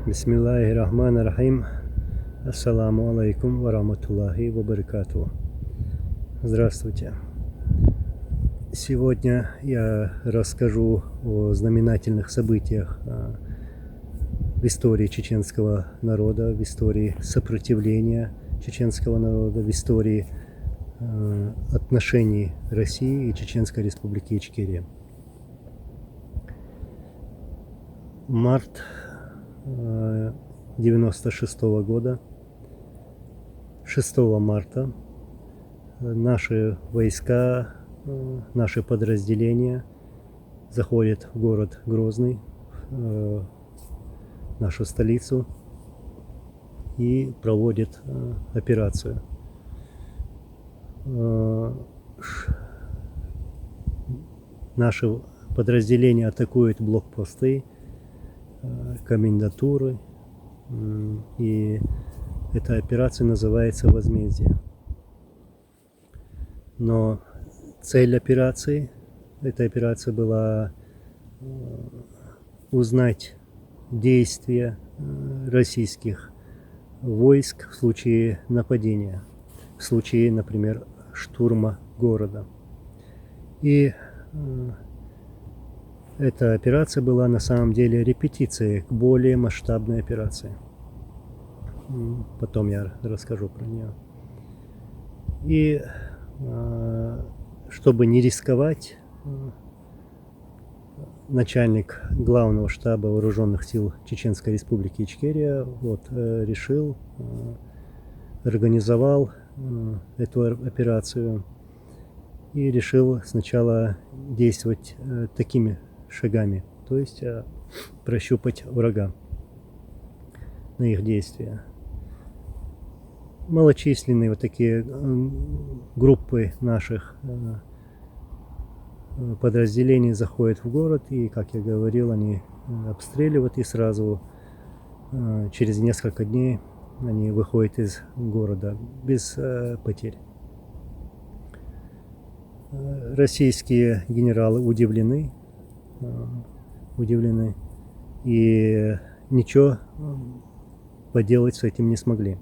Бисмиллахи-рахмани-рахим. Ассаламу алейкум ва рахматуллахи ва баракатуху. Здравствуйте. Сегодня я расскажу о знаменательных событиях в истории чеченского народа, в истории сопротивления чеченского народа, в истории отношений России и Чеченской Республики Ичкерия. Март 96 года, 6 марта, наши войска, наши подразделения заходят в город Грозный, нашу столицу, и проводят операцию. Наши подразделения атакуют блокпосты, комендатуры, и эта операция называется «Возмездие». Но цель операции, этой операции была узнать действия российских войск в случае нападения, в случае, например, штурма города. И эта операция была на самом деле репетицией к более масштабной операции. Потом я расскажу про нее. И чтобы не рисковать, начальник главного штаба вооруженных сил Чеченской Республики Ичкерия решил, организовал эту операцию и решил сначала действовать такими шагами, то есть прощупать врага на их действия. Малочисленные такие группы наших подразделений заходят в город, и, как я говорил, они обстреливают, и сразу через несколько дней они выходят из города без потерь. Российские генералы удивлены, и ничего поделать с этим не смогли.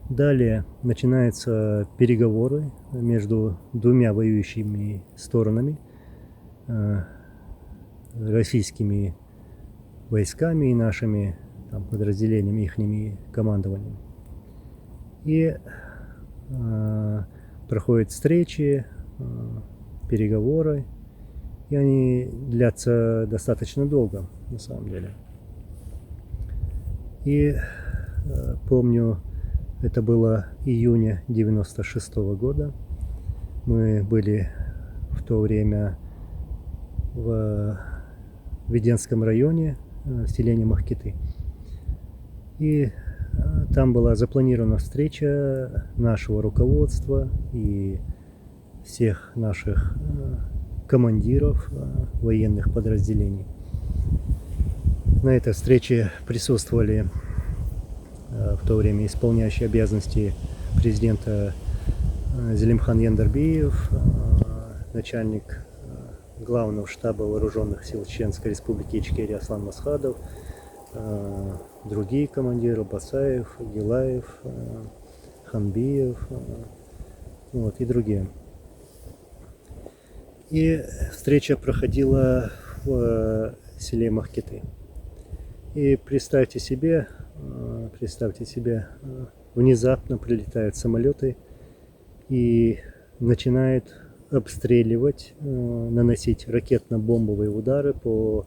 Далее начинаются переговоры между двумя воюющими сторонами, российскими войсками и нашими подразделениями, ихними командованием. И проходят встречи, переговоры, и они длятся достаточно долго, на самом деле. И помню, это было июня 96 года. Мы были в то время в Веденском районе, в селении Махкиты. И там была запланирована встреча нашего руководства и всех наших командиров военных подразделений. На этой встрече присутствовали в то время исполняющий обязанности президента Зелимхан Яндарбиев, начальник главного штаба вооруженных сил Чеченской Республики Ичкерия Аслан Масхадов, другие командиры: Басаев, Гилаев, Ханбиев, и другие. И встреча проходила в селе Махкиты. И представьте себе, внезапно прилетают самолеты и начинают обстреливать, наносить ракетно-бомбовые удары по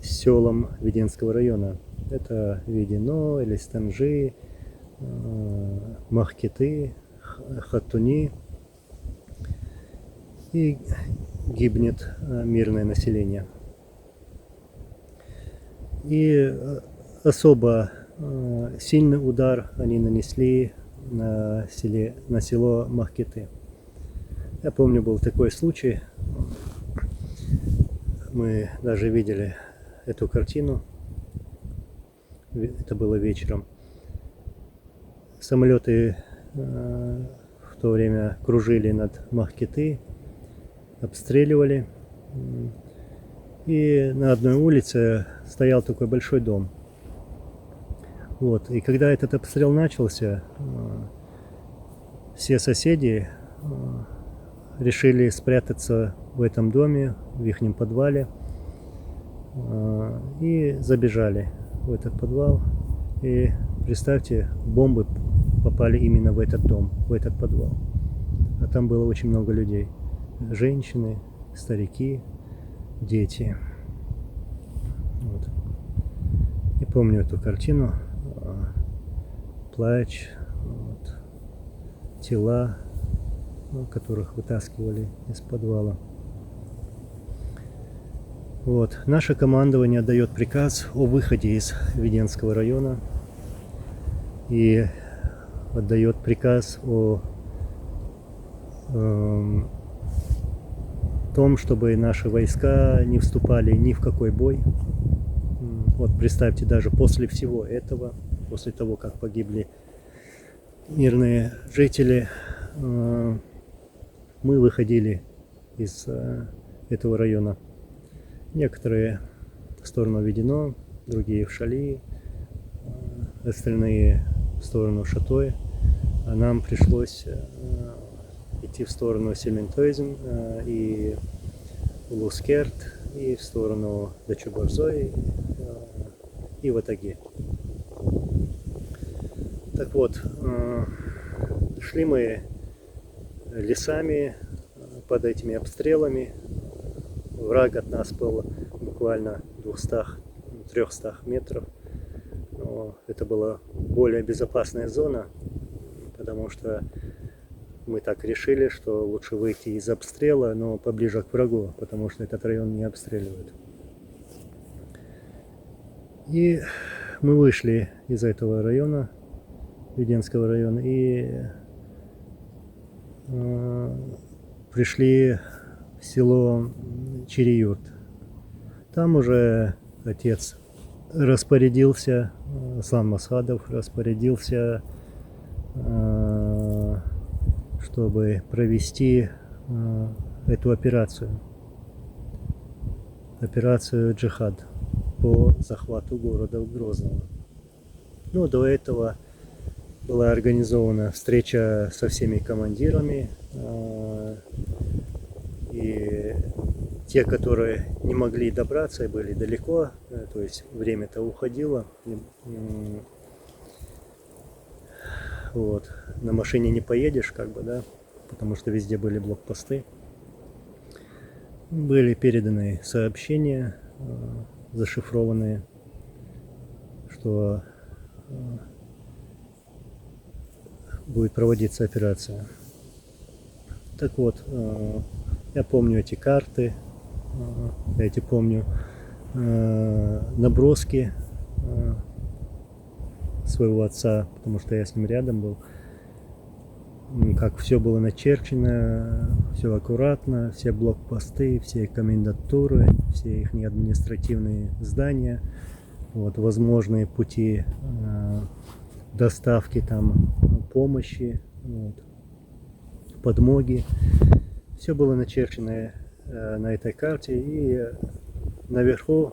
селам Веденского района. Это Ведено, Элистанжи, Махкиты, Хатуни. И гибнет мирное население. И особо сильный удар они нанесли на село Махкиты. Я помню, был такой случай. Мы даже видели эту картину. Это было вечером. Самолеты в то время кружили над Махкиты, обстреливали. И на одной улице стоял такой большой дом. Вот. И когда этот обстрел начался, все соседи решили спрятаться в этом доме, в их подвале, и забежали в этот подвал. И представьте, бомбы попали именно в этот дом, в этот подвал. А там было очень много людей. Женщины, старики, дети. Вот. И помню эту картину. Плач, вот, тела, которых вытаскивали из подвала. Вот. Наше командование дает приказ о выходе из Веденского района и отдает приказ о том, чтобы наши войска не вступали ни в какой бой. Вот представьте, даже после всего этого, после того, как погибли мирные жители, мы выходили из этого района. Некоторые в сторону Ведено, другие в Шали, остальные в сторону Шатой. А нам пришлось идти в сторону Сельментойзен и Лускерт, и в сторону Дачу-Борзой и в Атаге. Так вот, шли мы лесами под этими обстрелами. Враг от нас был буквально 200-300 метров. Но это была более безопасная зона, потому что мы так решили, что лучше выйти из обстрела, но поближе к врагу, потому что этот район не обстреливают. И мы вышли из этого района, Веденского района, и пришли в село Чириюрт. Там уже отец распорядился, Аслан Масхадов распорядился, чтобы провести эту операцию. Операцию «Джихад» по захвату города Грозного. Но до этого была организована встреча со всеми командирами, и те, которые не могли добраться и были далеко, то есть время-то уходило, вот, на машине не поедешь, как бы, да, потому что везде были блокпосты. Были переданы сообщения, зашифрованные, что будет проводиться операция. Так вот, я помню эти карты, я помню наброски своего отца, потому что я с ним рядом был, как все было начерчено, все аккуратно, все блокпосты, все комендатуры, все их административные здания, вот, возможные пути доставки там помощи, вот, подмоги. Все было начерчено на этой карте, и наверху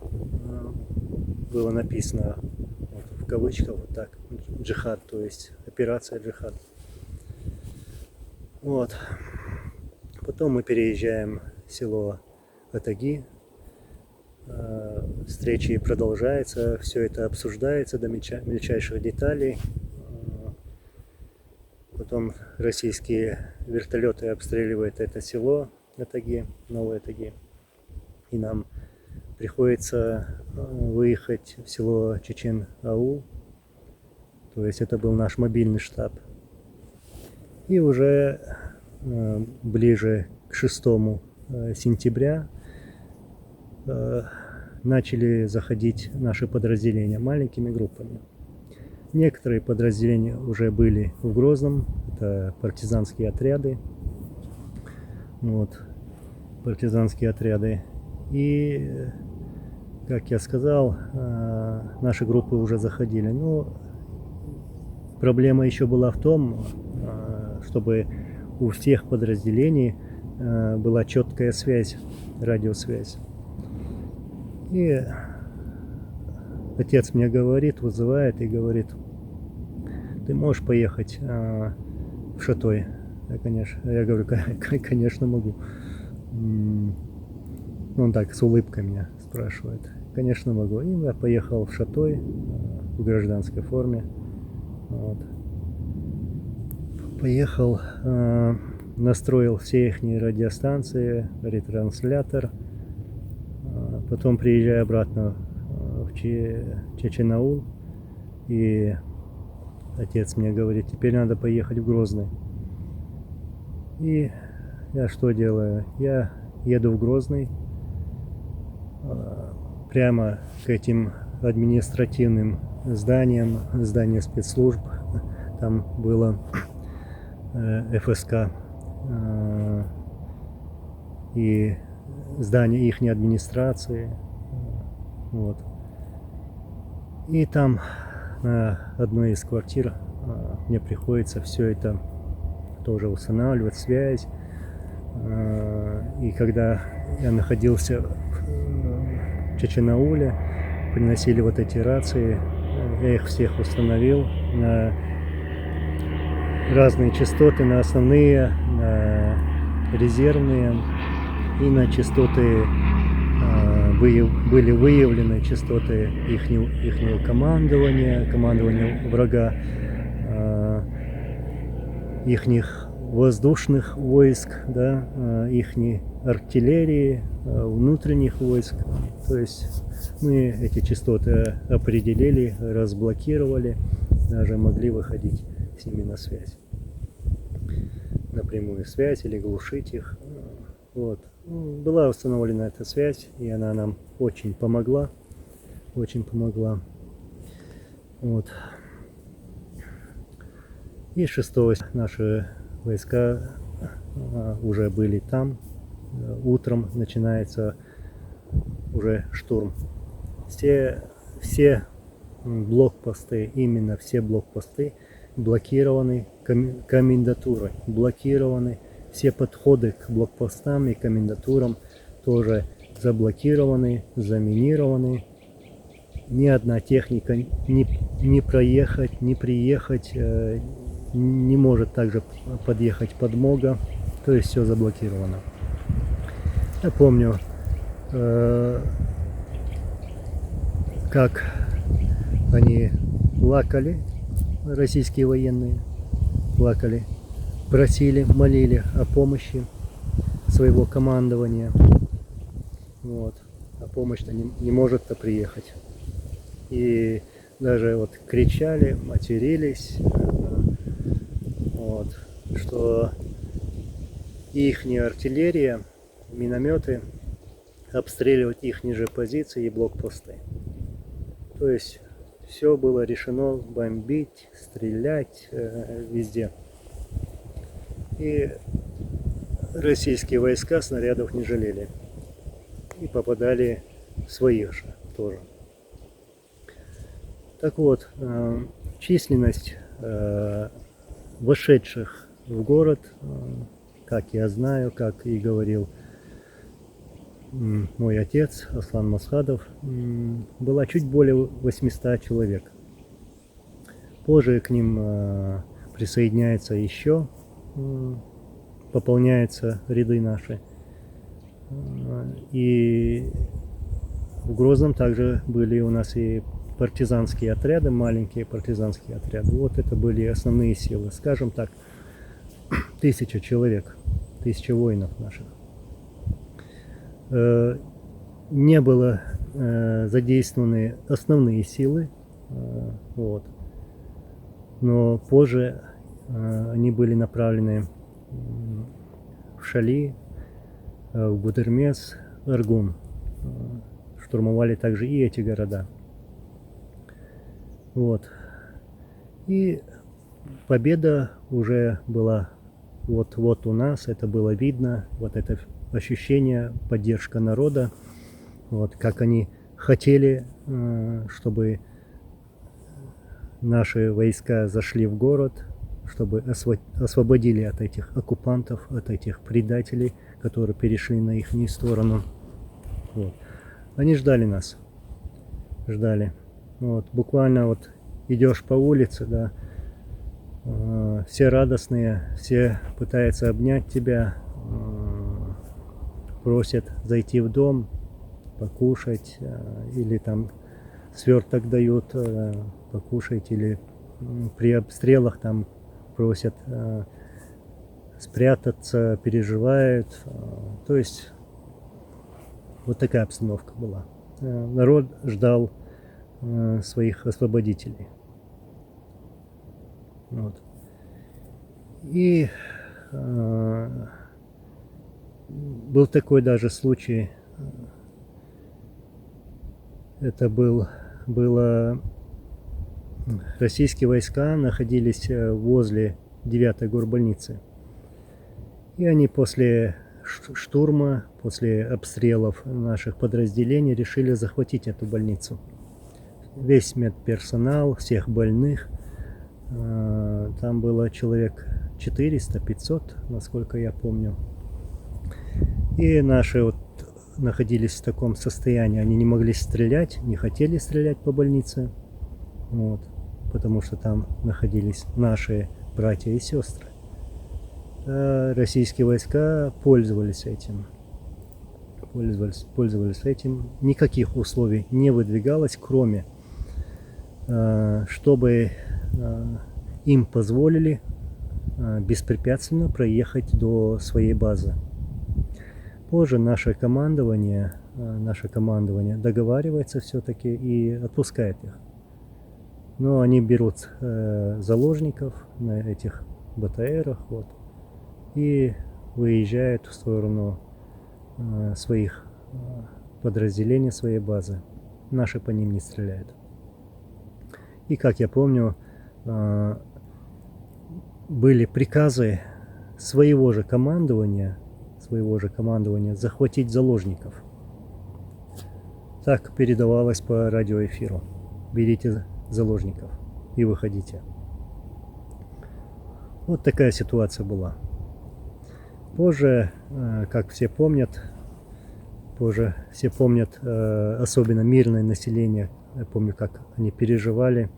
было написано, вот, в кавычках, вот так, «Джихад», то есть операция «Джихад». Вот. Потом мы переезжаем в село Атаги. Встречи продолжаются, все это обсуждается до мельчайших деталей. Потом российские вертолеты обстреливают это село Атаги, Новое Атаги. И нам приходится выехать в село Чечен-Аул. То есть это был наш мобильный штаб. И уже ближе к 6 сентября начали заходить наши подразделения маленькими группами. Некоторые подразделения уже были в Грозном, это партизанские отряды. Вот, партизанские отряды. И, как я сказал, наши группы уже заходили. Но проблема еще была в том, чтобы у всех подразделений была четкая связь, радиосвязь. И отец мне говорит, вызывает и говорит: ты можешь поехать в Шатой? Я говорю, конечно могу. Он так с улыбкой меня спрашивает. Конечно могу. И я поехал в Шатой в гражданской форме. Вот. Поехал, настроил все их радиостанции, ретранслятор. Потом приезжаю обратно в Чечен-Аул. И отец мне говорит: теперь надо поехать в Грозный. И я что делаю? Я еду в Грозный, прямо к этим административным зданиям, здание спецслужб. Там было ФСК и здание их администрации. Вот. И там на одной из квартир мне приходится все это тоже устанавливать, связь. И когда я находился в Чечен-Ауле, приносили вот эти рации, я их всех установил на разные частоты, на основные, на резервные и на частоты, были выявлены частоты ихнего командования врага, ихних воздушных войск, да, ихней артиллерии, внутренних войск. То есть мы эти частоты определили, разблокировали, даже могли выходить с ними на связь, напрямую связь или глушить их. Вот. Была установлена эта связь, и она нам очень помогла. Очень помогла. Вот. И 6 наши войска уже были там. Утром начинается уже штурм. Все блокпосты, именно все блокпосты блокированы комендатурой, блокированы. Все подходы к блокпостам и комендатурам тоже заблокированы, заминированы. Ни одна техника не проехать, не приехать, не может также подъехать подмога. То есть все заблокировано. Я помню, как они плакали, российские военные плакали, просили, молили о помощи своего командования. Вот. А помощь-то не может-то приехать. И даже вот кричали, матерились, вот, что ихняя артиллерия, минометы обстреливают ихние же позиции и блокпосты. То есть все было решено бомбить, стрелять везде. И российские войска снарядов не жалели. И попадали в своих же тоже. Так вот, численность вошедших в город, как я знаю, как и говорил мой отец Аслан Масхадов, была чуть более 800 человек. Позже к ним присоединяется еще, пополняются ряды наши. И в Грозном также были у нас и партизанские отряды, маленькие партизанские отряды. Вот это были основные силы, скажем так, 1000 человек, 1000 воинов наших. Не было задействованы основные силы, вот. Но позже они были направлены в Шали, в Гудермес, Аргун. Штурмовали также и эти города. Вот. И победа уже была вот у нас, это было видно, вот это ощущение, поддержка народа, вот, как они хотели, чтобы наши войска зашли в город, чтобы освободили от этих оккупантов, от этих предателей, которые перешли на их сторону. Вот. Они ждали нас, ждали. Вот, буквально вот идешь по улице, да, все радостные, все пытаются обнять тебя, просят зайти в дом, покушать, или там сверток дают покушать, или при обстрелах там просят спрятаться, переживают. То есть вот такая обстановка была. Народ ждал своих освободителей. Вот. И был такой даже случай, это было российские войска находились возле 9-й горбольницы. И они после штурма, после обстрелов наших подразделений решили захватить эту больницу. Весь медперсонал, всех больных. Там было человек 400-500, насколько я помню. И наши вот находились в таком состоянии, они не могли стрелять, не хотели стрелять по больнице, вот, потому что там находились наши братья и сестры. А российские войска пользовались этим. Пользовались этим. Никаких условий не выдвигалось, кроме чтобы им позволили беспрепятственно проехать до своей базы. Позже наше командование договаривается все-таки и отпускает их. Но они берут заложников на этих БТРах, вот, и выезжают в сторону своих подразделений, своей базы. Наши по ним не стреляют. И, как я помню, были приказы своего же командования захватить заложников. Так передавалось по радиоэфиру. Берите заложников и выходите. Вот такая ситуация была. Позже, как все помнят, особенно мирное население, я помню, как они переживали,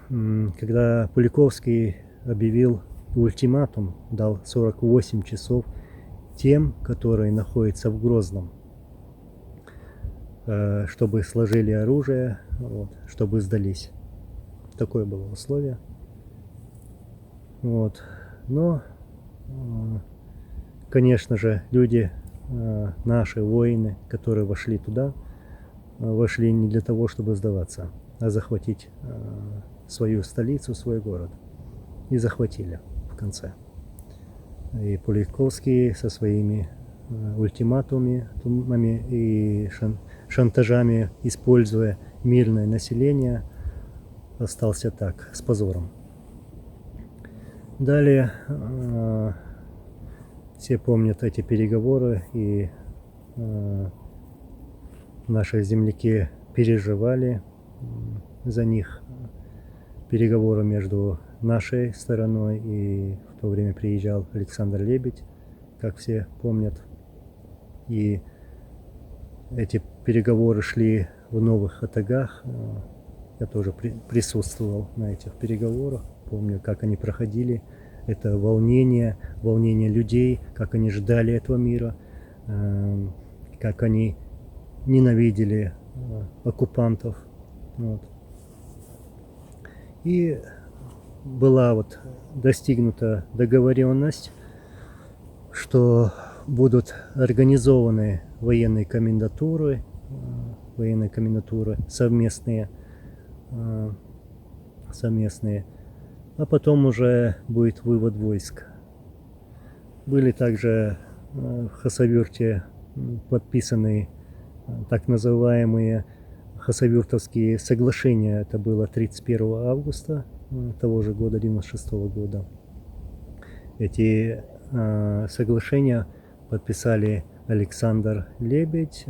когда Пуликовский объявил ультиматум, дал 48 часов тем, которые находятся в Грозном, чтобы сложили оружие, вот, чтобы сдались. Такое было условие. Вот. Но, конечно же, люди, наши воины, которые вошли туда, вошли не для того, чтобы сдаваться, а захватить свою столицу, свой город. И захватили в конце. И Пуликовский со своими ультиматумами и шантажами, используя мирное население, остался так, с позором. Далее все помнят эти переговоры, и наши земляки переживали за них. Переговоры между нашей стороной, и в то время приезжал Александр Лебедь, как все помнят. И эти переговоры шли в Новых Атагах. Я тоже присутствовал на этих переговорах. Помню, как они проходили. Это волнение людей, как они ждали этого мира, как они ненавидели оккупантов. Вот. И была вот достигнута договоренность, что будут организованы военные комендатуры совместные, а потом уже будет вывод войск. Были также в Хасавюрте подписаны так называемые Хасавюртовские соглашения. Это было 31 августа того же года, 96 года. Эти соглашения подписали Александр Лебедь,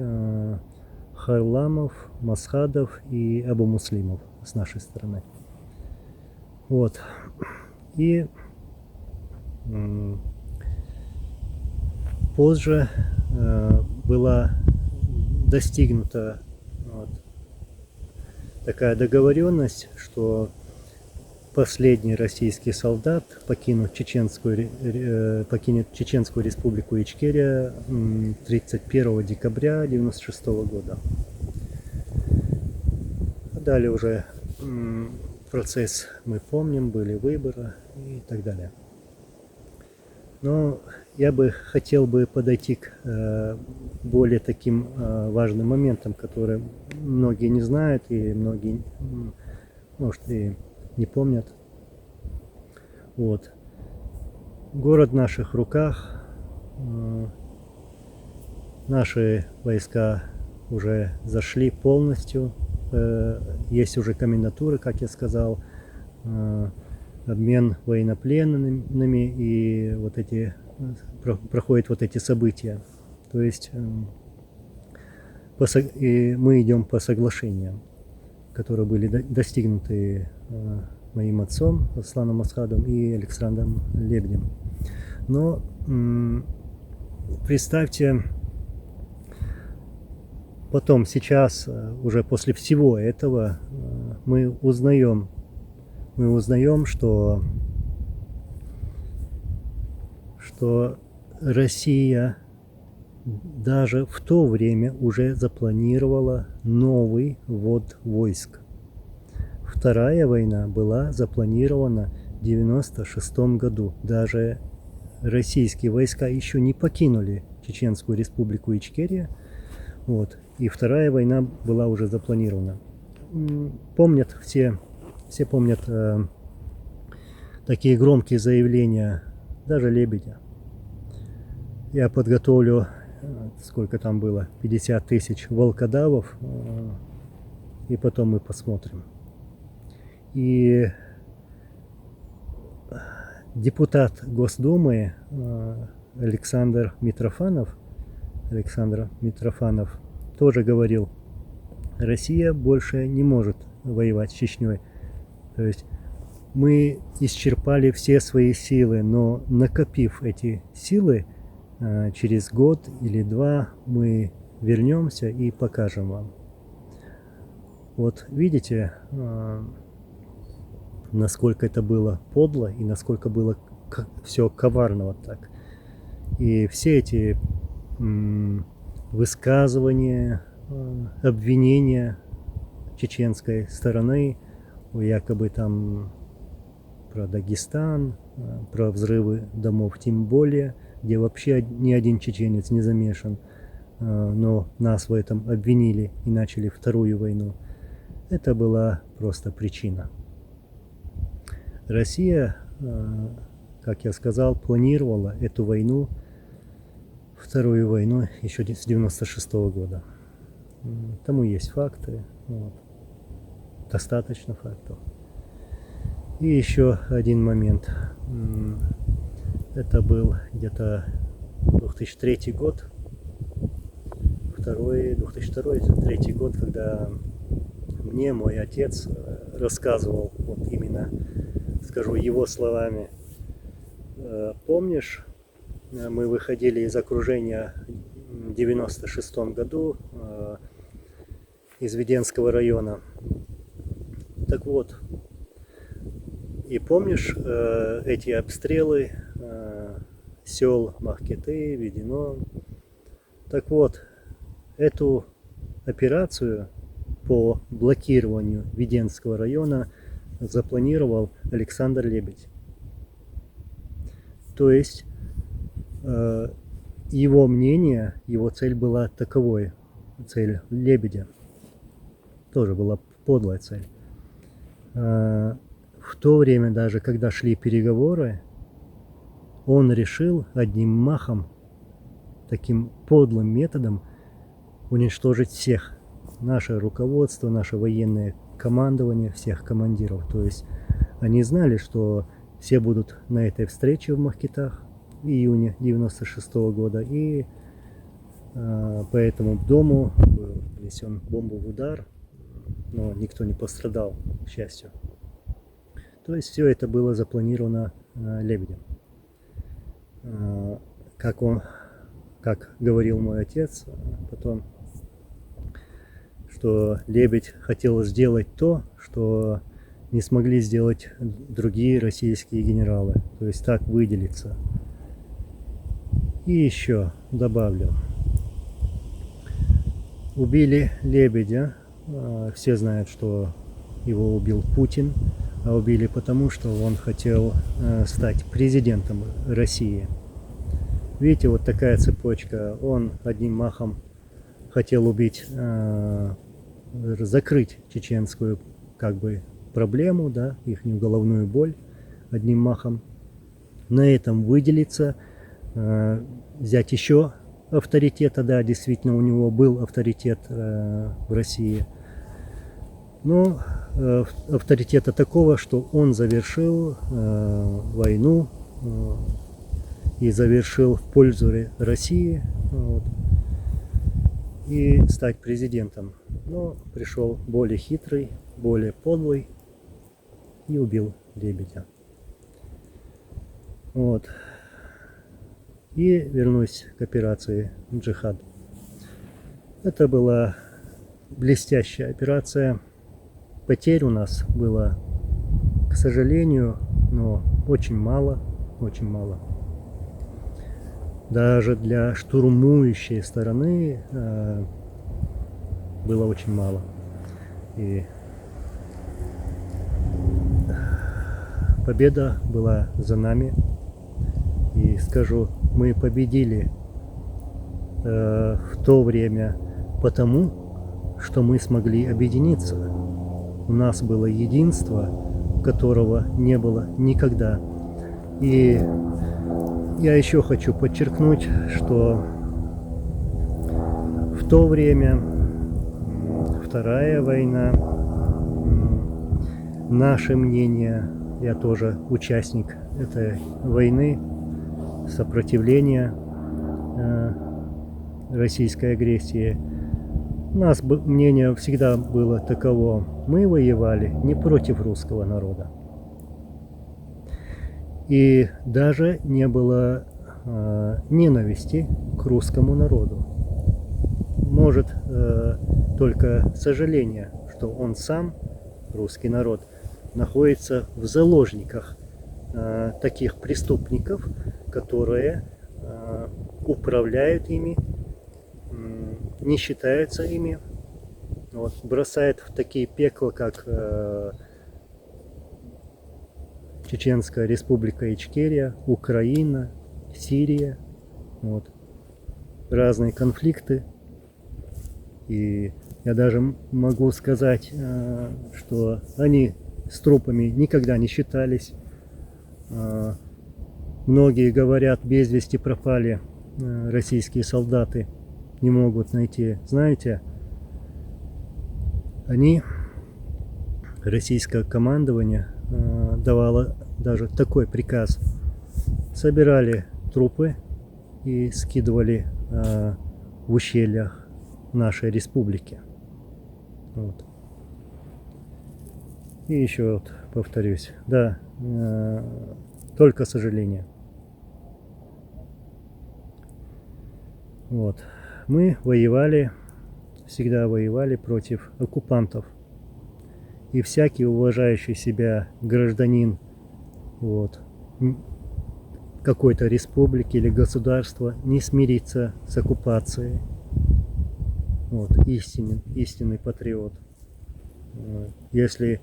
Харламов, Масхадов и Абу Муслимов с нашей стороны. Вот. И позже была достигнута вот такая договоренность, что последний российский солдат покинет Чеченскую республику Ичкерия 31 декабря 1996 года. Далее уже процесс мы помним, были выборы и так далее. Но я бы хотел подойти к более таким важным моментам, которые многие не знают и многие, может, и не помнят. Вот. Город в наших руках. Наши войска уже зашли полностью. Есть уже комендатуры, как я сказал, обмен военнопленными, и вот эти проходят вот эти события. То есть и мы идем по соглашениям, которые были достигнуты моим отцом Асланом Асхадом и Александром Лебедем. Но представьте, потом, сейчас, уже после всего этого, мы узнаем, что Россия даже в то время уже запланировала новый ввод войск. Вторая война была запланирована в 1996 году. Даже российские войска еще не покинули Чеченскую республику Ичкерия. Вот. И вторая война была уже запланирована. Помнят все помнят такие громкие заявления, даже Лебедя. Я подготовлю, сколько там было, 50 тысяч волкодавов, и потом мы посмотрим. И депутат Госдумы Александр Митрофанов тоже говорил: Россия больше не может воевать с Чечней. То есть мы исчерпали все свои силы, но накопив эти силы, через год или два мы вернемся и покажем вам. Вот видите, насколько это было подло и насколько было все коварно вот так. И все эти высказывания, обвинения чеченской стороны, якобы там про Дагестан, про взрывы домов тем более, где вообще ни один чеченец не замешан, но нас в этом обвинили и начали вторую войну. Это была просто причина. Россия, как я сказал, планировала эту войну, вторую войну, еще с 1996 года. Тому есть факты, вот. Достаточно фактов. И еще один момент. Это был где-то 2003 год, 2002-2003 год, когда мне мой отец рассказывал, вот именно, скажу его словами: помнишь, мы выходили из окружения в 1996 году из Веденского района. Так вот, и помнишь эти обстрелы сел Махкеты, Ведено? Так вот, эту операцию по блокированию Веденского района запланировал Александр Лебедь. То есть его мнение, его цель была таковой, цель Лебедя тоже была подлая цель. В то время, даже когда шли переговоры, он решил одним махом, таким подлым методом, уничтожить всех. Наше руководство, наше военное командование, всех командиров. То есть они знали, что все будут на этой встрече в Махкетах в июне 1996 года. И по этому дому был нанесен бомбовый удар, но никто не пострадал, к счастью. То есть все это было запланировано Лебедем. Как как говорил мой отец потом, что Лебедь хотел сделать то, что не смогли сделать другие российские генералы, то есть так выделиться. И еще добавлю. Убили Лебедя. Все знают, что его убил Путин, а убили потому, что он хотел стать президентом России. Видите, вот такая цепочка. Он одним махом хотел убить, закрыть чеченскую как бы проблему, да, их головную боль одним махом. На этом выделиться, взять еще авторитета, да, действительно у него был авторитет в России. Но авторитета такого, что он завершил войну и завершил в пользу России, вот, и стать президентом. Но пришел более хитрый, более подлый и убил Лебедя. Вот. И вернусь к операции «Джихад». Это была блестящая операция. Потерь у нас было, к сожалению, но очень мало, очень мало. Даже для штурмующей стороны было очень мало. И победа была за нами. И скажу, мы победили в то время потому, что мы смогли объединиться. У нас было единство, которого не было никогда. И я еще хочу подчеркнуть, что в то время, Вторая война, наше мнение, я тоже участник этой войны, сопротивления российской агрессии. У нас мнение всегда было таково: мы воевали не против русского народа. И даже не было ненависти к русскому народу. Может, только сожаление, что он сам, русский народ, находится в заложниках таких преступников, которые управляют ими, не считаются ими, вот, бросают в такие пекла, как Чеченская республика Ичкерия, Украина, Сирия, вот, разные конфликты. И я даже могу сказать, что они с трупами никогда не считались. Многие говорят, без вести пропали российские солдаты, не могут найти. Знаете, они, российское командование, давало даже такой приказ: собирали трупы и скидывали в ущельях нашей республики. Вот. И еще вот повторюсь, да, только сожаление. Вот. Мы воевали, всегда воевали против оккупантов. И всякий уважающий себя гражданин, вот, какой-то республики или государства не смирится с оккупацией. Вот, истинный патриот. Если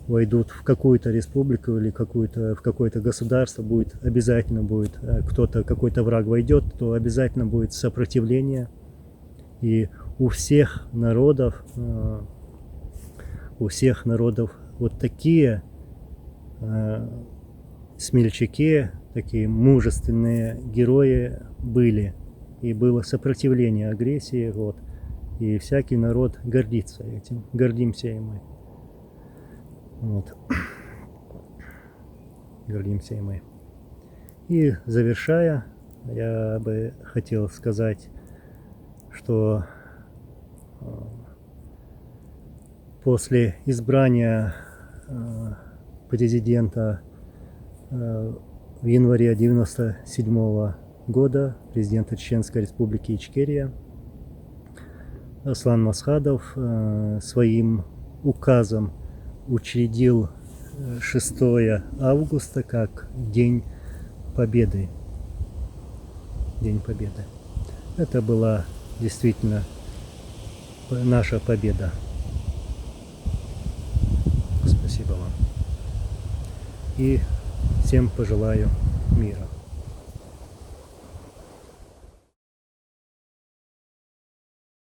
войдут в какую-то республику или в какое-то государство, обязательно будет кто-то, какой-то враг войдет, то обязательно будет сопротивление. И у всех народов вот такие смельчаки, такие мужественные герои были. И было сопротивление агрессии, вот. И всякий народ гордится этим, гордимся и мы. Вот. Гордимся и мы. И завершая, я бы хотел сказать, что после избрания президента в январе 1997 года президента Чеченской Республики Ичкерия Аслан Масхадов своим указом учредил 6 августа как День Победы. День Победы. Это была действительно наша победа. Спасибо вам. И всем пожелаю мира.